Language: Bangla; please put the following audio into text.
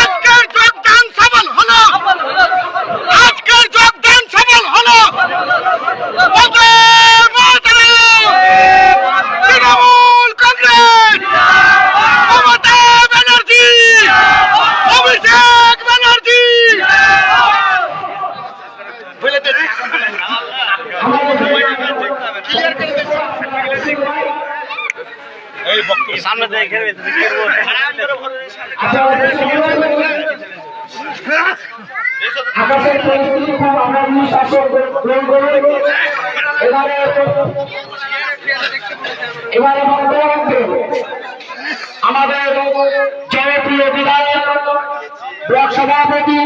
আজকের যোগদান সফল হলো, আজকের যোগদান সফল হলো। তৃণমূল কংগ্রেস, মমতা ব্যানার্জি, অভিষেক ব্যানার্জি। সামনে থেকে ঘেরে আকাশের পরিস্থিতি খুব আগামী শাসক গ্রহণ করে এবারে আমাদের জনপ্রিয় বিধায়ক ব্লক সভাপতি